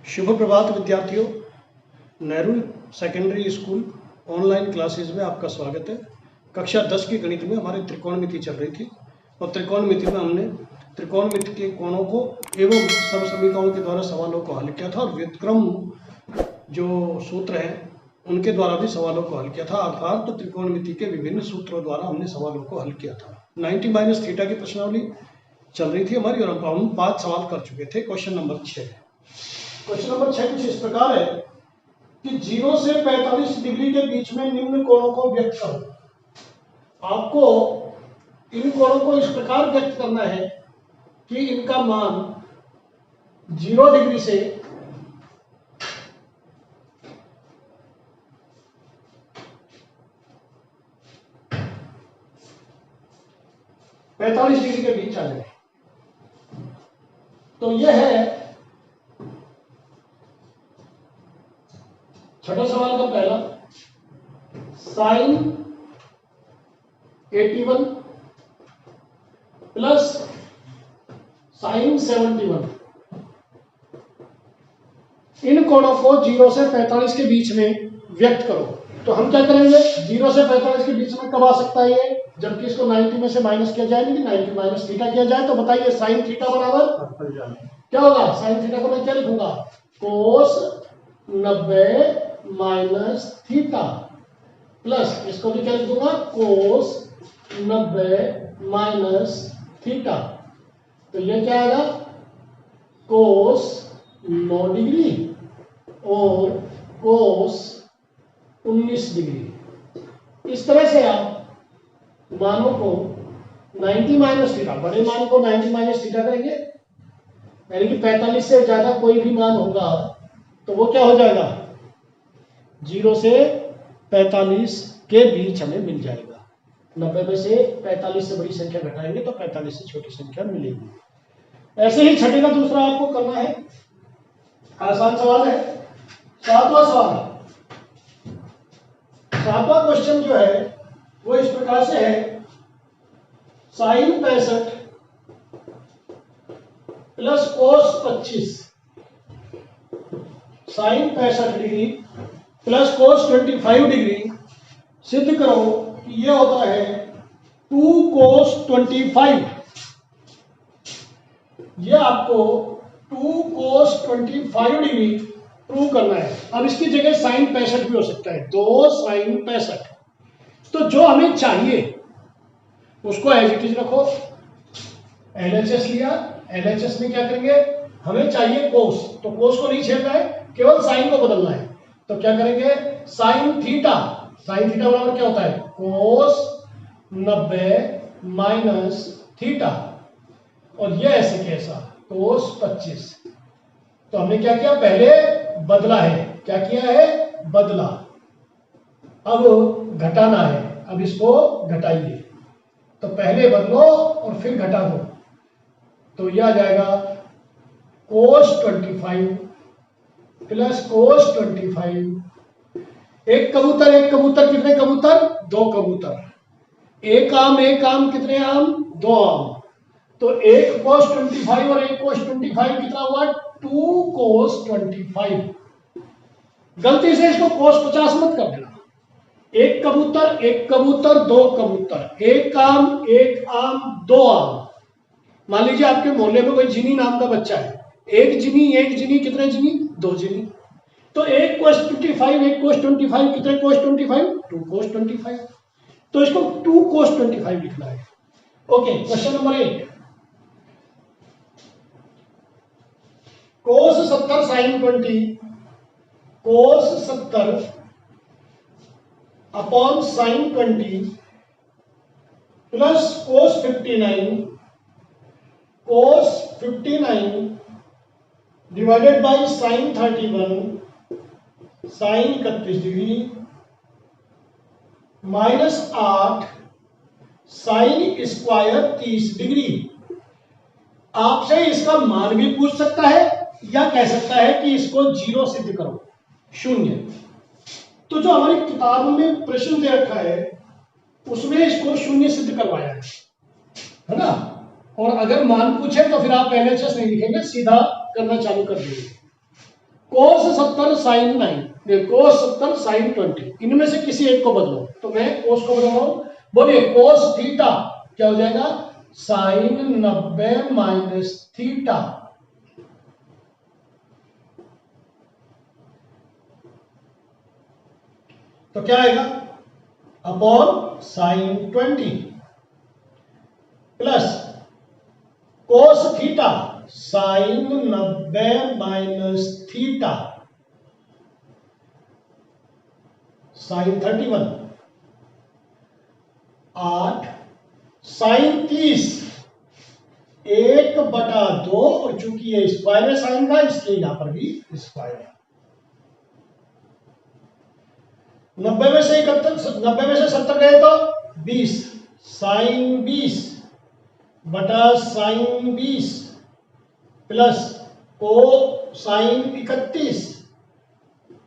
शुभ प्रभात विद्यार्थियों। Nehru secondary school online classes में आपका स्वागत है। कक्षा 10 की गणित में हमारी त्रिकोणमिति चल रही थी और त्रिकोणमिति में हमने त्रिकोणमिति के कोणों को एवं समसमीकरणों के द्वारा सवालों को हल किया था और व्युत्क्रम जो सूत्र हैं उनके द्वारा भी सवालों को हल किया था। अर्थात तो त्रिकोणमिति के विभिन्न सूत्रों द्वारा हमने सवालोों को हल किया था। 90 - थीटा की प्रश्नावली चल रही थी हमारी और हम 5 सवाल कर चुके थे। क्वेश्चन नंबर 6 कुछ इस प्रकार है कि 0 से 45 डिग्री के बीच में निम्न कोणों को व्यक्त करो। आपको इन कोणों को इस प्रकार व्यक्त करना है कि इनका मान 0 डिग्री से 45 डिग्री के बीच आ जाए। तो यह है छठा सवाल का पहला, साइन 81 प्लस साइन 71, इन कोणों को 0 से 45 के बीच में व्यक्त करो। तो हम क्या करेंगे, 0 से 45 के बीच में कब आ सकता है ये, जबकि इसको 90 में से माइनस किया जाए, 90 माइनस थीटा किया जाए। तो बताइए साइन थीटा बराबर क्या होगा। साइन थीटा को मैं क्या लिखूंगा, कोस 90 माइनस थीटा प्लस इसको भी क्या लिख दूंगा, कोस 90 माइनस थीटा। तो ये क्या आएगा, कोस 9 डिग्री और कोस 19 डिग्री। इस तरह से आप मानों को 90 माइनस थीटा, बड़े मान को 90 माइनस थीटा करेंगे, यानी कि 45 से ज्यादा कोई भी मान होगा तो वो क्या हो जाएगा, 0 से 45 के बीच हमें मिल जाएगा। 90 में से 45 से बड़ी संख्या घटाएंगे तो 45 से छोटी संख्या मिलेगी। ऐसे ही छठे का दूसरा आपको करना है, आसान सवाल है। सातवां सवाल, सातवां क्वेश्चन जो है वो इस प्रकार से है, sine 65 plus cos 25, sine 65 degree plus cos 25 degree सिद्ध करो कि ये होता है 2 कोस 25। ये आपको 2 कोस 25 डिग्री प्रूव करना है। अब इसकी जगह साइन 65 भी हो सकता है, 2 साइन 65। तो जो हमें चाहिए उसको एज इट इज रखो। LHS लिया, LHS में क्या करेंगे, हमें चाहिए कोस, तो कोस को नहीं छेड़ना है, केवल साइन को बदलना है। तो क्या करेंगे, साइन थीटा, साइन थीटा बराबर क्या होता है, कोस 90 माइनस थीटा, और ये ऐसे कैसा, कोस 25। तो हमने क्या किया, पहले बदला है, क्या किया है, बदला। अब घटाना है, अब इसको घटाइए। तो पहले बदलो और फिर घटा दो। तो यह आ जाएगा कोस 25 प्लस कोस 25। एक कबूतर कितने कबूतर, 2 कबूतर। एक आम कितने आम, 2 आम। तो एक कोस 25 और एक कोस 25 कितना हुआ, 2 कोस 25। गलती से इसको कोस 50 मत कर देना। एक कबूतर 2 कबूतर, एक आम 2 आम। मान लीजिए आपके मोहल्ले में कोई जिनी नाम का बच्चा है, एक जिनी कितने जिनी, 2 जिनी। तो एक कोस 25 एक कोस 25 कितने कोस 25, 2 कोस 25। तो इसको 2 कोस 25 लिखना है। Okay, question number 8, cos 70 sine 20, cos 70 upon sine 20 plus cos 59, cos 59 divided by sine 31, sine 31 degree minus 8 sine square 30 degree. आपसे इसका मान भी पूछ सकता है या कह सकता है कि इसको 0 सिद्ध करो, 0। तो जो हमारी किताब में प्रश्न दे रखा है उसमें इसको 0 सिद्ध करवाया है ना। और अगर मान पूछे तो फिर आप LHS नहीं लिखेंगे, सीधा करना चालू कर देंगे। cos 70 sin 9, cos 70 sin 20, इनमें से किसी एक को बदलो। तो मैं cos को बदल रहा हूं, बोलिए cos थीटा क्या हो जाएगा, sin 90 माइनस थीटा। तो क्या आएगा, upon sine 20 plus cos theta sine 90 minus theta sine 31, 8 sine 30 1/2, और चूंकि ये स्क्वायर है साइन का, इसलिए यहां पर भी स्क्वायर है। 90 में से 70 गए तो 20 साइन 20 बटा साइन 20 प्लस को साइन 31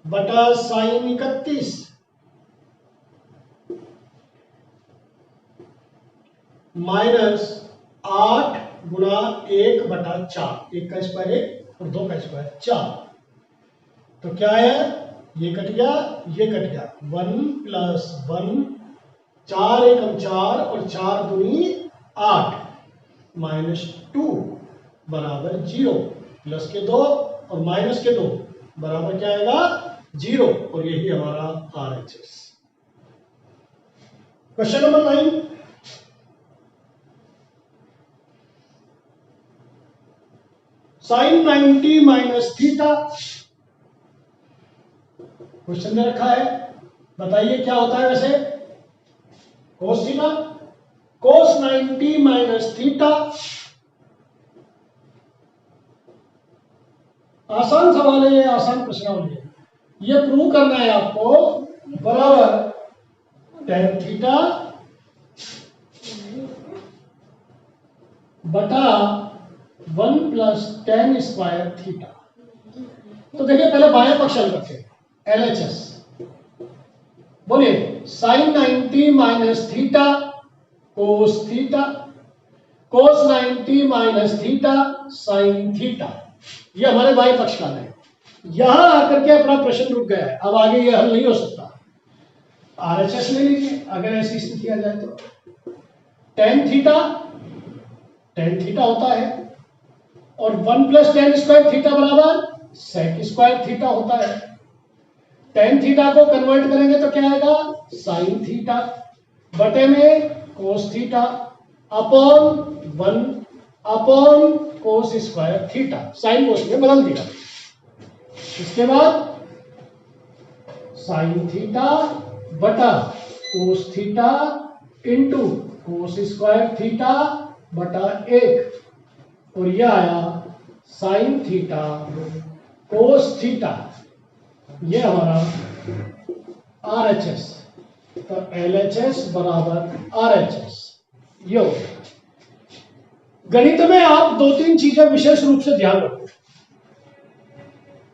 बटा साइन 31 माइनस 8 गुना 1/4, 1 का स्क्वायर 1 और 2 का स्क्वायर 4। तो क्या है, ये कट गया, ये कट गया, 1 प्लस 1, 4 एकम 4 और 4 दूनी 8 माइनस 2 बराबर 0, प्लस के 2 और माइनस के 2 बराबर क्या आएगा 0, और यही हमारा RHS। Question number 9, sine 90 minus theta question में रखा है, बताइए क्या होता है वैसे, cos theta, cos 90 minus theta. आसान सवाल है ये, आसान प्रश्नावली है। ये प्रूव करना है आपको, बराबर tan थीटा बटा 1 प्लस tan स्क्वायर थीटा। तो देखिए पहले बाएं पक्ष हल करते हैं, LHS, बोलिए sine 90 minus theta cos theta, cos 90 minus theta sine theta, ये हमारे बाएं पक्ष का है। यहां आकर के अपना प्रश्न रुक गया है, अब आगे ये हल नहीं हो सकता। RHS ले लीजिए अगर ऐसी स्थिति आ जाए तो। tan थीटा होता है, और 1 प्लस tan स्क्वायर थीटा बराबर sec स्क्वायर थीटा होता है। tan थीटा को कन्वर्ट करेंगे तो क्या आएगा, साइन थीटा बटे में कोस थीटा अपॉन 1 अपॉन कोस स्क्वायर थीटा, साइन कोस में बदल दिया। इसके बाद साइन थीटा बटा cos theta into cos square theta बटा 1, और यह आया साइन थीटा कोस थीटा, ये हमारा RHS। तो LHS बराबर RHS ये हो गया। गणित में आप 2-3 चीजें विशेष रूप से ध्यान रखो।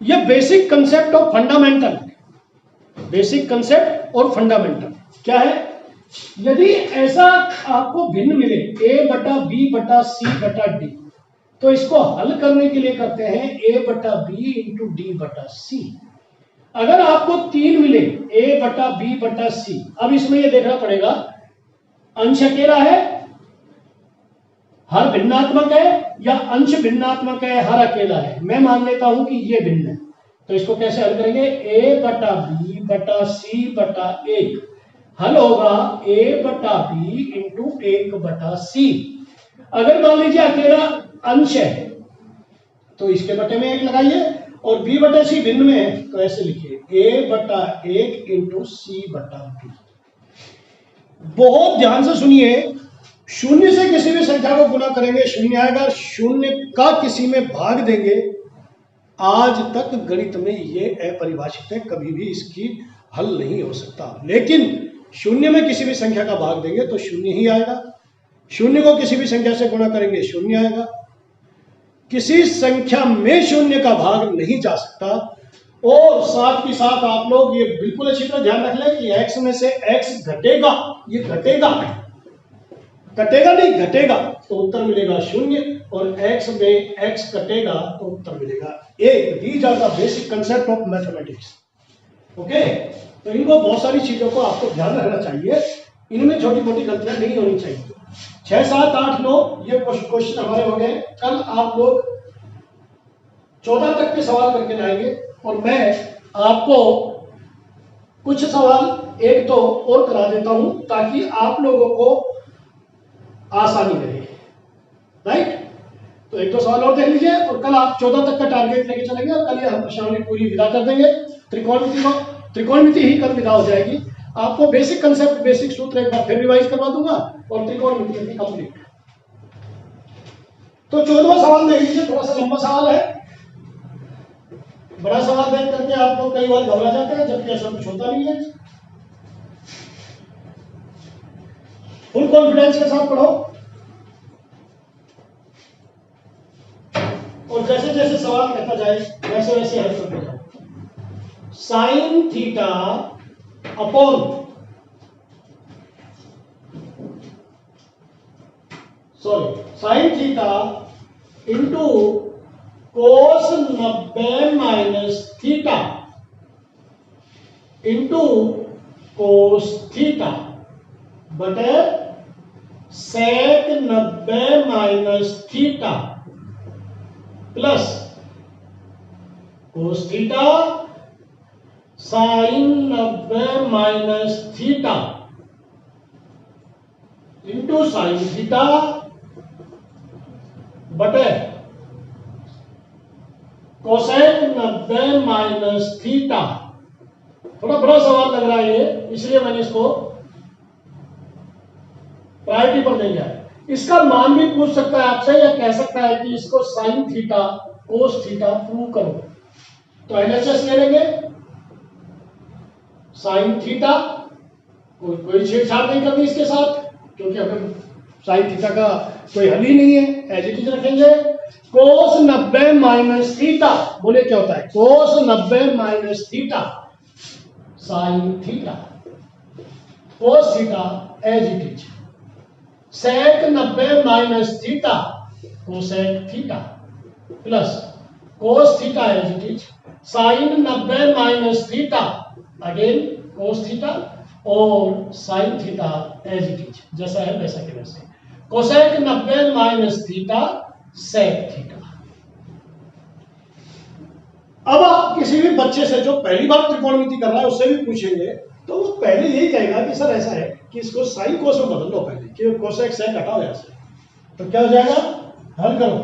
ये बेसिक कंसेप्ट और फंडामेंटल, बेसिक कंसेप्ट और फंडामेंटल क्या है, यदि ऐसा आपको भिन्न मिले A बटा B बटा C बटा D, तो इसको हल करने के लिए करते हैं A बटा B इंटू D बटा C। अगर आपको 3 मिले A बटा B बटा C, अब इसमें यह देखना पड़ेगा अंश अकेला है, हर भिन्नात्मक है, या अंश भिन्नात्मक है, हर अकेला है। मैं मान लेता हूं कि ये भिन्न है, तो इसको कैसे हल करेंगे, A बटा B बटा C बटा 1 हल होगा A बटा B इंटू 1 बटा C। अगर मान लीजिए अकेला अंश है तो इसके बटे में 1 लगाइए, और B बटा C भिन्न में है तो ऐसे लिखिए A बटा 1 इंटू C बटा B। बहुत ध्यान से सुनिए, शून्य से किसी भी संख्या को गुना करेंगे शून्य आएगा, शून्य का किसी में भाग देंगे, आज तक गणित में ये अपरिभाषित है, कभी भी इसकी हल नहीं हो सकता। लेकिन शून्य में किसी भी संख्या का भाग देंगे तो शून्य ही आएगा, शून्य को किसी भी संख्या से गुणा करेंगे शून्य आएगा, किसी संख्या में शून्य का भाग नहीं जा सकता। और साथ ही साथ आप लोग ये बिल्कुल अच्छी तरह ध्यान रख लें कि x में से x घटेगा, ये घटेगा, कटेगा नहीं, घटेगा तो उत्तर मिलेगा 0, और x में x कटेगा तो उत्तर मिलेगा 1। These are the basic concept of mathematics. Okay, तो इनको बहुत सारी चीजों को आपको ध्यान रखना चाहिए, इनमें छोटी मोटी गलतियां नहीं होनी चाहिए। 6, 7, 8, 9 ये क्वेश्चन हमारे हो गए। कल आप लोग 14 तक के सवाल करके लाएंगे, और मैं आपको कुछ सवाल एक तो और करा देता हूं ताकि आप लोगों को आसानी रहे। राइट, तो एक दो सवाल और देख लीजिए, और कल आप 14 तक का टारगेट लेके चलेंगे, और कल ये हम प्रश्नावली पूरी विदा कर देंगे। त्रिकोणमिति ही कल विदा हो जाएगी। आपको बेसिक कंसेप्ट, बेसिक सूत्र एक बार फिर रिवाइज करवा दूंगा, और त्रिकोणमिति भी कंप्लीट। तो 14वां सवाल देख लीजिए, थोड़ा सा लंबा सवाल है। बड़ा सवाल देख करके आप लोग कई बार घबरा जाते हैं, जबकि ऐसा कुछ होता नहीं है। फुल कॉन्फिडेंस के साथ पढ़ो, और जैसे जैसे सवाल कहता जाए वैसे वैसे हल करते जाओ। Sine theta upon sine theta into cos 90 minus theta into cos theta बटे सेक 90 minus theta plus cos theta sine 90 minus theta into sine theta बटे कोसेक 90 माइनस थीटा। थोड़ा बड़ा सवाल लग रहा है ये, इसलिए मैंने इसको प्रायोरिटी पर नहीं लिया। इसका मान भी पूछ सकता है आपसे, या कह सकता है कि इसको sign theta cos theta prove करो। तो एलएचएस ले लेंगे, साइन थीटा कोई छेड़छाड़ नहीं करनी इसके साथ, क्योंकि हमें साइन थीटा का कोई हल ही नहीं है, एज इट इज रखेंगे। कोस 90 माइनस थीटा, बोले क्या होता है cos 90 minus theta sine theta, cos theta as it is, sec 90 minus theta cosec theta plus cos theta as it is, sine 90 minus theta again cos theta, और sine theta as it is, जैसा है वैसा के वैसे, cosec 90 minus theta sec theta. अब आप किसी भी बच्चे से जो पहली बार त्रिकोणमिति कर रहा है उससे भी पूछेंगे, तो वो पहले यही कहेगा कि सर ऐसा है कि इसको साइन कोस में बदल लो पहले, कि कोसेक सेक हटाओ यहां से। तो क्या हो जाएगा, हल करो,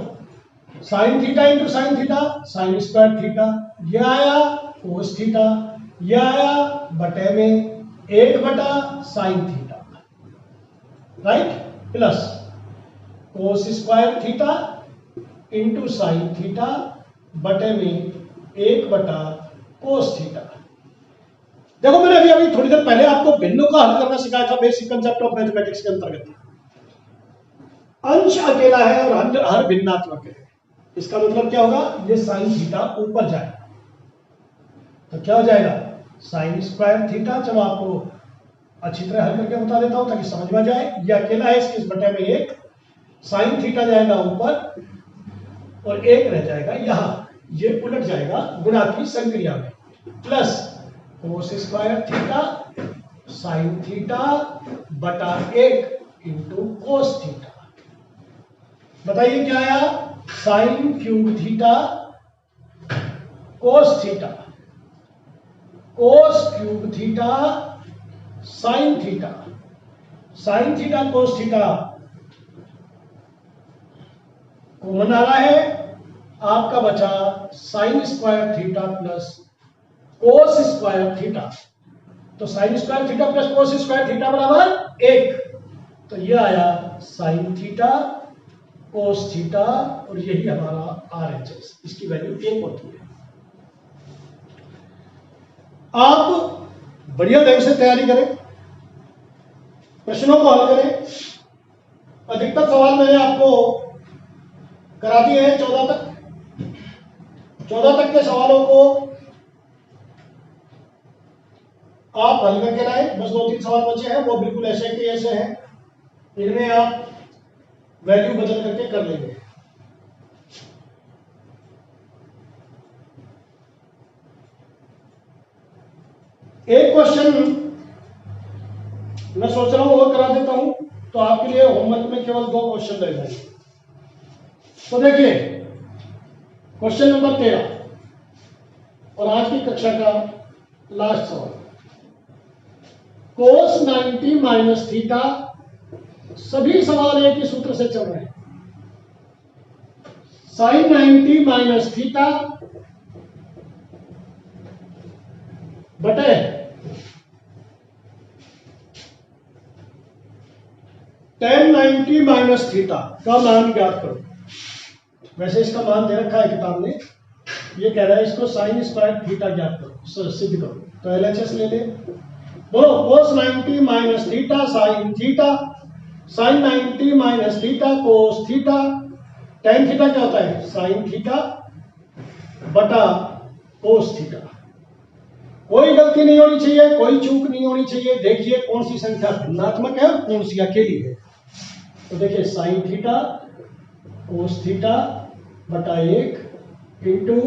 sine theta into sine theta sign square theta, यह आया कोस थीटा, यह आया बटे में 1 बटा sine theta, right, plus cos square theta into sine theta बटे में 1 बटा कोस थीटा। देखो मैंने अभी थोड़ी देर पहले आपको भिन्नों का हल करना सिखाया था, बेसिक कंसेप्ट ऑफ मैथमेटिक्स के अंतर्गत। अंश अकेला है और हर भिन्नात्मक है, इसका मतलब क्या होगा, ये साइन थीटा ऊपर जाएगा, तो क्या हो जाएगा साइन स्क्वायर थीटा। चलो आपको अच्छी तरह हल करके बता देता हूं ताकि समझ में जाए। ये अकेला है, इसके बटे में 1, साइन थीटा जाएगा ऊपर और 1 रह जाएगा यहां, ये उलट जाएगा गुणा की संक्रिया में, plus cos square theta sine theta बटा 1 इंटू कोस थीटा। बताइए क्या आया, sine cube theta cos theta, cos cube theta sine theta, sine theta cos theta common आ रहा है, आपका बचा sine square theta plus cos square theta. तो sine square theta plus cos square theta बराबर 1, तो ये आया साइन थीटा कोस थीटा, और यही हमारा RHS, इसकी वैल्यू 1 होती है। आप बढ़िया ढंग से तैयारी करें, प्रश्नों को हल करें। अधिकतर सवाल मैंने आपको करा दिए हैं 14 तक। 14 तक के सवालों को आप हल करके लाए, बस 2-3 सवाल बचे हैं, वो बिल्कुल ऐसे के ऐसे हैं। इनमें आप वैल्यू बदल करके कर लेंगे। एक क्वेश्चन मैं सोच रहा हूं और करा देता हूं, तो आपके लिए होमवर्क में केवल 2 क्वेश्चन रह जाएंगे। तो देखिए क्वेश्चन नंबर 13 और आज की कक्षा का लास्ट सवाल। cos 90 माइनस थीटा, सभी सवाल एक ही सूत्र से चल रहे हैं। sin 90 माइनस थीटा बटे tan 90 माइनस थीटा का मान ज्ञात करो। वैसे इसका मान दे रखा है किताब में, ये कह रहा है इसको साइन स्क्वायर थीटा ज्ञात करो, सिद्ध करो। तो LHS ले ले, बोलो cos 90 minus theta sine theta, sine 90 minus theta cos theta, tan theta क्या होता है साइन थीटा बटा कोस थीटा। कोई गलती नहीं होनी चाहिए, कोई चूक नहीं होनी चाहिए। देखिए कौन सी संख्या धनात्मक है और कौन सी अकेली है। तो देखिए साइन थीटा कोस थीटा बटा 1 इंटू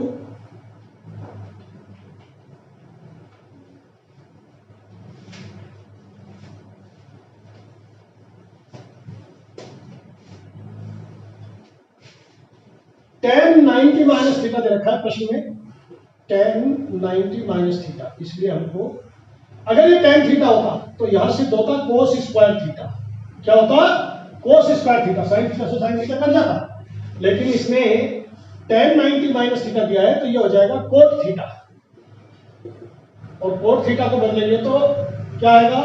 tan 90 माइनस थीटा दे रखा है प्रश्न में, tan 90 माइनस थीटा। इसलिए हमको अगर ये tan थीटा होता तो यहां सिद्ध होता कोस स्क्वायर थीटा। क्या होता कोस स्क्वायर थीटा, साइन थीटा से साइन थीटा कट जाता। लेकिन इसने tan 90 माइनस थीटा दिया है तो ये हो जाएगा कोट थीटा, और कोट थीटा को बदलेंगे तो क्या आएगा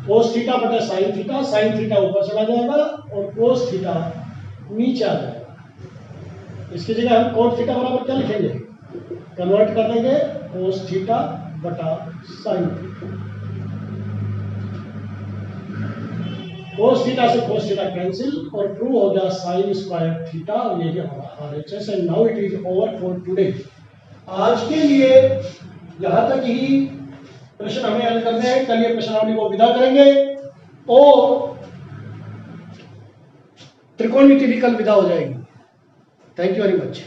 कोस थीटा बटा साइन थीटा। साइन थीटा ऊपर चला जाएगा और कोस थीटा नीचे आ जाएगा। इसकी जगह हम कोट थीटा बराबर क्या लिखेंगे, कन्वर्ट कर देंगे कोस थीटा बटा साइन थीटा। कोस थीटा से कोस थीटा कैंसिल और ट्रू हो गया साइन स्क्वायर थीटा। और ये हमारा RHS and now it is over for today. आज के लिए यहां तक ही प्रश्न हमें हल करने हैं। कल ये प्रश्नावली को विदा करेंगे और त्रिकोणमिति भी कल विदा हो जाएगी। Thank you very much.